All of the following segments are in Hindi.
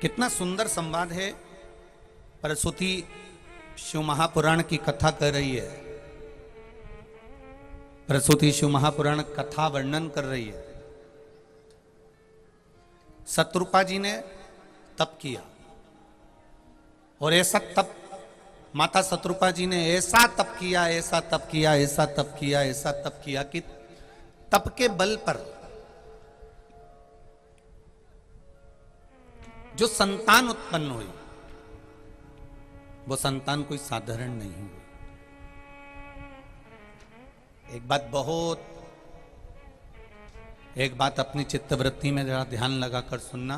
कितना सुंदर संवाद है। सरस्वती शिव महापुराण की कथा कर रही है। सरस्वती शिव महापुराण कथा वर्णन कर रही है। शत्रुपा जी ने तप किया और ऐसा तप माता शत्रुपा जी ने ऐसा तप किया, ऐसा तप किया, ऐसा तप किया, ऐसा तप किया कि तप के बल पर जो संतान उत्पन्न हुई वो संतान कोई साधारण नहीं हुई। एक बात अपनी चित्तवृत्ति में जरा ध्यान लगाकर सुनना।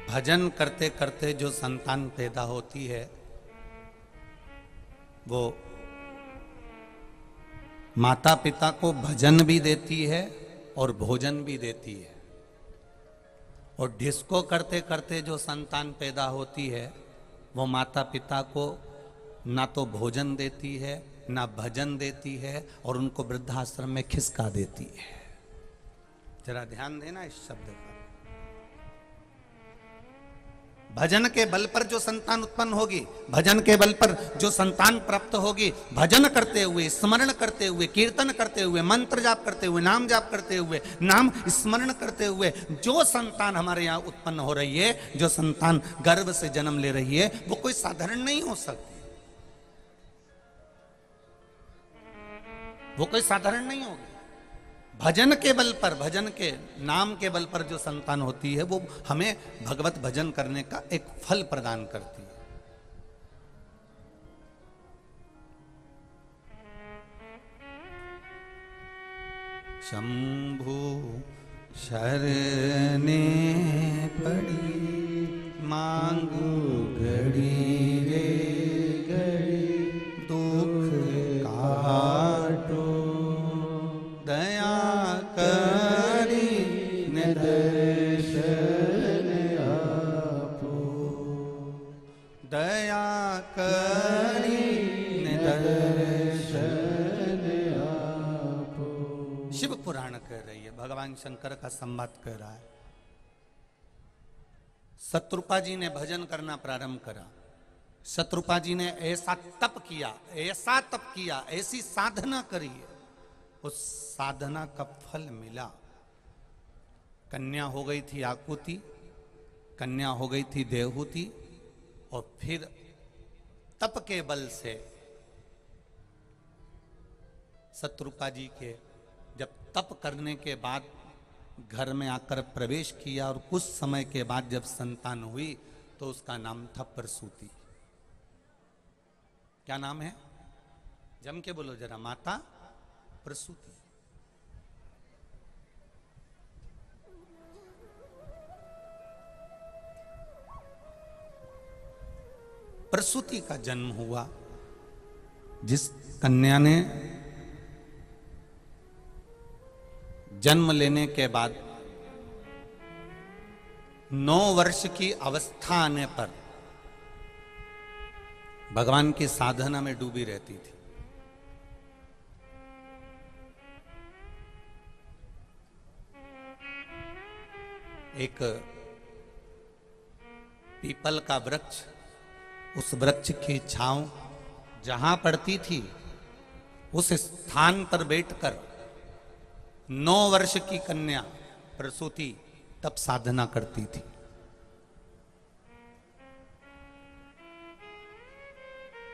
भजन करते करते जो संतान पैदा होती है वो माता पिता को भजन भी देती है और भोजन भी देती है। और डिस्को करते करते जो संतान पैदा होती है वो माता पिता को ना तो भोजन देती है ना भजन देती है और उनको वृद्धाश्रम में खिसका देती है। जरा ध्यान देना इस शब्द का। भजन के बल पर जो संतान उत्पन्न होगी, भजन के बल पर जो संतान प्राप्त होगी, भजन करते हुए, स्मरण करते हुए, कीर्तन करते हुए, मंत्र जाप करते हुए, नाम जाप करते हुए, नाम स्मरण करते हुए जो संतान हमारे यहाँ उत्पन्न हो रही है, जो संतान गर्भ से जन्म ले रही है, वो कोई साधारण नहीं हो सकती। वो कोई साधारण नहीं होगी। भजन के बल पर, भजन के नाम के बल पर जो संतान होती है वो हमें भगवत भजन करने का एक फल प्रदान करती है। शंभु शरणे पड़ी मांगू घड़ी रे घड़ी दुख काटो दया करी दर्शन आपो, दया करी दर्शन आपो। शिव पुराण कह रही है, भगवान शंकर का संवाद कर रहा है। शत्रुपा जी ने भजन करना प्रारंभ करा। शत्रुपा जी ने ऐसा तप किया, ऐसा तप किया, ऐसी साधना करी है, उस साधना का फल मिला। कन्या हो गई थी आकुति, कन्या हो गई थी देवहूति और फिर तप के बल से शत्रुपा जी के जब तप करने के बाद घर में आकर प्रवेश किया और कुछ समय के बाद जब संतान हुई तो उसका नाम था प्रसूति। क्या नाम है? जम के बोलो जरा। माता प्रसूति। प्रसूति का जन्म हुआ। जिस कन्या ने जन्म लेने के बाद 9 वर्ष की अवस्था आने पर भगवान की साधना में डूबी रहती थी। एक पीपल का वृक्ष, उस वृक्ष की छांव जहां पड़ती थी उस स्थान पर बैठकर 9 वर्ष की कन्या प्रसूति तब साधना करती थी।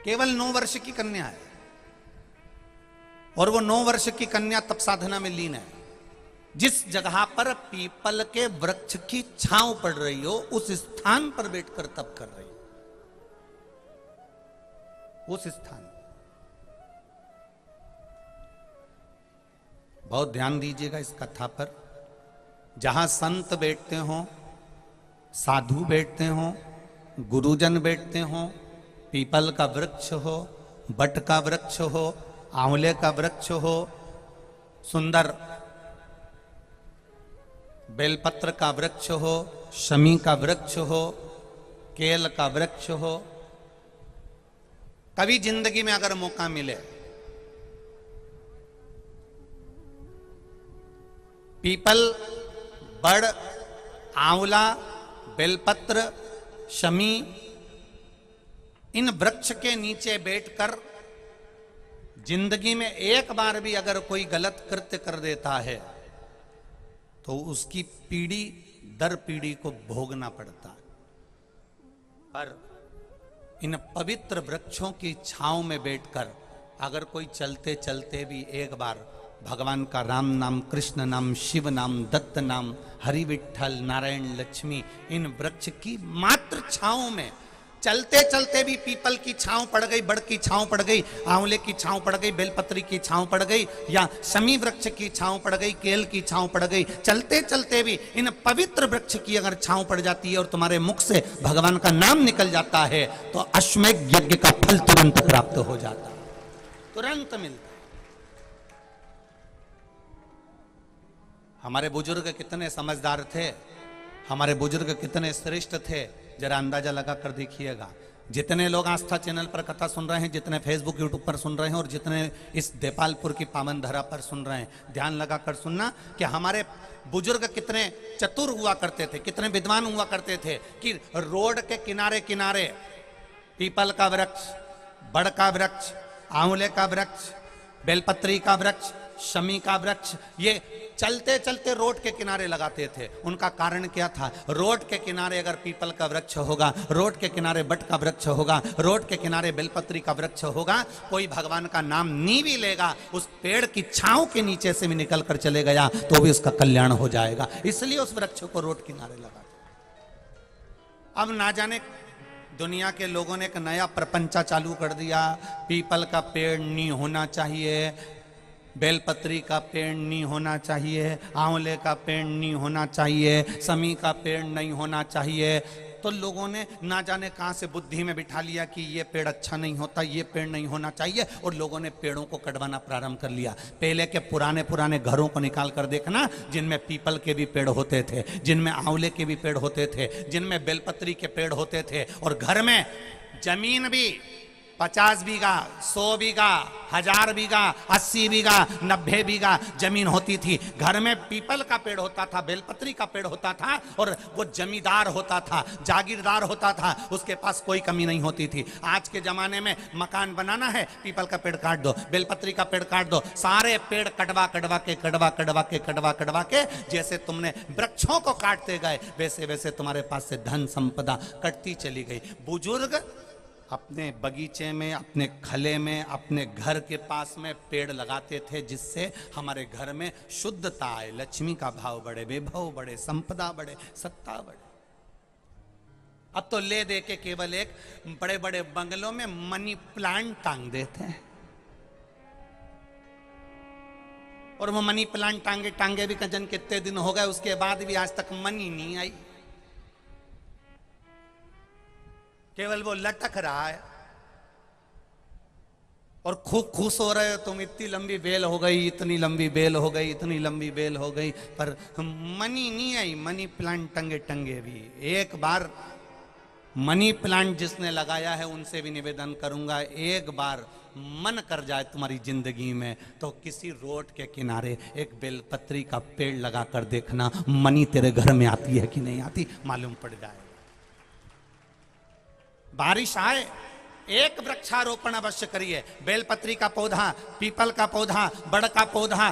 केवल 9 वर्ष की कन्या है और वो 9 वर्ष की कन्या तप साधना में लीन है। जिस जगह पर पीपल के वृक्ष की छांव पड़ रही हो उस स्थान पर बैठकर तप कर रही हो। उस स्थान, बहुत ध्यान दीजिएगा इस कथा पर। जहां संत बैठते हो, साधु बैठते हो, गुरुजन बैठते हो, पीपल का वृक्ष हो, बट का वृक्ष हो, आंवले का वृक्ष हो, सुंदर बेलपत्र का वृक्ष हो, शमी का वृक्ष हो, केल का वृक्ष हो, कभी जिंदगी में अगर मौका मिले पीपल, बड़, आंवला, बेलपत्र, शमी, इन वृक्ष के नीचे बैठकर जिंदगी में एक बार भी अगर कोई गलत कृत्य कर देता है तो उसकी पीढ़ी दर पीढ़ी को भोगना पड़ता है। पर इन पवित्र वृक्षों की छांव में बैठकर अगर कोई चलते चलते भी एक बार भगवान का राम नाम, कृष्ण नाम, शिव नाम, दत्त नाम, हरि विठ्ठल, नारायण, लक्ष्मी, इन वृक्ष की मात्र छांव में चलते चलते भी पीपल की छांव पड़ गई, बड़ की छांव पड़ गई, आंवले की छांव पड़ गई, बेलपत्री की छांव पड़ गई, या शमी वृक्ष की छांव पड़ गई, केल की छांव पड़ गई, चलते चलते भी इन पवित्र वृक्ष की अगर छांव पड़ जाती है और तुम्हारे मुख से भगवान का नाम निकल जाता है तो अश्वमेध यज्ञ का फल तुरंत प्राप्त हो जाता है, तुरंत मिलता। हमारे बुजुर्ग कितने समझदार थे, हमारे बुजुर्ग कितने श्रेष्ठ थे, जरा अंदाजा लगा कर देखिएगा। जितने लोग आस्था चैनल पर कथा सुन रहे हैं, जितने फेसबुक यूट्यूब पर सुन रहे हैं और जितने इस देपालपुर की पावन धरा पर सुन रहे हैं, ध्यान लगा कर सुनना कि हमारे बुजुर्ग कितने चतुर हुआ करते थे, कितने विद्वान हुआ करते थे कि रोड के किनारे किनारे पीपल का वृक्ष, बड़ का वृक्ष, आंवले का वृक्ष, बेलपत्री का वृक्ष, शमी का वृक्ष, ये चलते चलते रोड के किनारे लगाते थे। उनका कारण क्या था? रोड के किनारे अगर पीपल का वृक्ष होगा, रोड के किनारे बट का वृक्ष होगा, रोड के किनारे बेलपत्री का वृक्ष होगा, कोई भगवान का नाम नहीं भी लेगा, उस पेड़ की छांव के नीचे से भी निकल कर चले गया तो भी उसका कल्याण हो जाएगा। इसलिए उस वृक्ष को रोड किनारे लगा। अब ना जाने दुनिया के लोगों ने एक नया प्रपंचा चालू कर दिया, पीपल का पेड़ नहीं होना चाहिए, बेलपत्री का पेड़ नहीं होना चाहिए, आंवले का पेड़ नहीं होना चाहिए, शमी का पेड़ नहीं होना चाहिए। तो लोगों ने ना जाने कहां से बुद्धि में बिठा लिया कि ये पेड़ अच्छा नहीं होता, ये पेड़ नहीं होना चाहिए, और लोगों ने पेड़ों को कटवाना प्रारंभ कर लिया। पहले के पुराने पुराने घरों को निकाल कर देखना, जिनमें पीपल के भी पेड़ होते थे, जिनमें आंवले के भी पेड़ होते थे, जिनमें बेलपत्री के पेड़ होते थे, और घर में जमीन भी 50 बीघा, 100 बीघा, 1000 बीघा, 80 बीघा, 90 बीघा जमीन होती थी। घर में पीपल का पेड़ होता था, बेलपत्री का पेड़ होता था, और वो जमींदार होता था, जागीरदार होता था, उसके पास कोई कमी नहीं होती थी। आज के जमाने में मकान बनाना है, पीपल का पेड़ काट दो, बेलपत्री का पेड़ काट दो, सारे पेड़ कटवा कटवा के जैसे तुमने वृक्षों को काटते गए वैसे वैसे तुम्हारे पास से धन संपदा कटती चली गई। बुजुर्ग अपने बगीचे में, अपने खले में, अपने घर के पास में पेड़ लगाते थे, जिससे हमारे घर में शुद्धता आए, लक्ष्मी का भाव बढ़े, वैभव बढ़े, संपदा बढ़े, सत्ता बढ़े। अब तो ले दे के केवल एक बड़े बड़े बंगलों में मनी प्लांट टांग देते हैं, और वो मनी प्लांट टांगे टांगे भी कजन कितने दिन हो गए, उसके बाद भी आज तक मनी नहीं आई, केवल वो लटक रहा है। और खूब खुश हो रहे हो तुम, इतनी लंबी बेल हो गई, इतनी लंबी बेल हो गई, इतनी लंबी बेल हो गई, पर मनी नहीं आई। मनी प्लांट टंगे टंगे भी। एक बार मनी प्लांट जिसने लगाया है उनसे भी निवेदन करूंगा, एक बार मन कर जाए तुम्हारी जिंदगी में तो किसी रोड के किनारे एक बेलपत्री का पेड़ लगा कर देखना, मनी तेरे घर में आती है कि नहीं आती मालूम पड़ जाए। बारिश आए, एक वृक्षारोपण अवश्य करिए। बेलपत्री का पौधा, पीपल का पौधा, बड़ का पौधा,